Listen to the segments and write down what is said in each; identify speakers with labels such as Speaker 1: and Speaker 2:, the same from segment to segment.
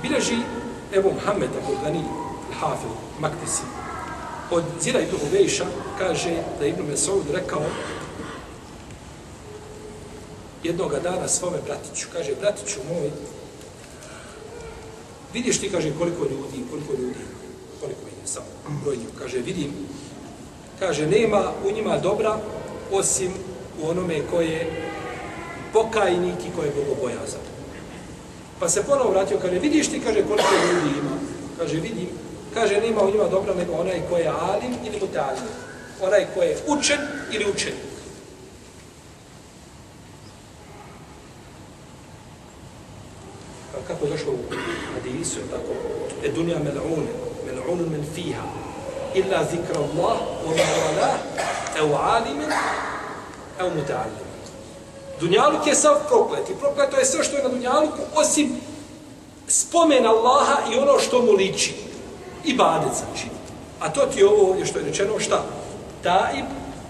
Speaker 1: Bileži Ebu Muhammed Abulgani Hafil Maktisi od Zira ibn Ubejša kaže da Ibn Mesud rekao jednoga dana svome bratiću, kaže, bratiću moj, vidiš ti, kaže, koliko ljudi, koliko vidim, samo broj njih, kaže, vidim, kaže, nema u njima dobra, osim u onome koje je pokajnik i koje je bogobojazan. Pa se ponovo vratio, kaže, vidiš ti, kaže, koliko ljudi ima, kaže, vidim, kaže, nema u njima dobra nego onaj koji je alim ili mutalim, onaj koji je učen ili učenik. Kako je došlo u hadisu, tako, dunja mel'unun men fiha, illa zikra Allah, wa ma'ala, ev alimin, ev muta'allim. Dunjaluk je sav proklet i prokleto je sve što je na dunjaluku, osim spomen Allaha i ono što mu liči. Ibadet znači. A to ti je ovo ovdje što je rečeno, šta? Taib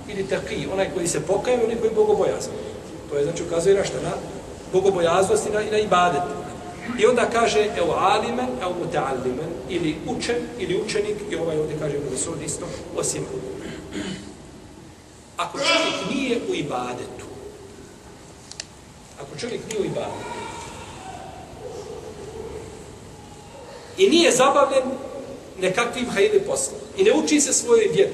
Speaker 1: ili taqi, onaj koji se pokaje, onaj koji je bogobojazan. To je znači ukazuje na šta? Na bogobojaznost i na ibadet. I onda kaže, evo alimen, evo muta'allimen, ili učen, ili učenik, i ovaj ovdje kaže Ibn Mesud isto, osim. Ako čovjek nije u ibadetu, i nije zabavljen nekakvim hajde poslom, i ne uči se svojoj vjeri,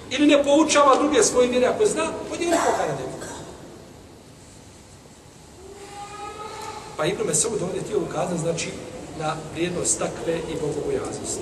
Speaker 1: ili ne poučava druge svoje vjere, ako zna, od njega ne pokaja nema. Pa Ibn Mesud ovdje htio ukazati, znači, na vrijednost takve i bogobojaznosti.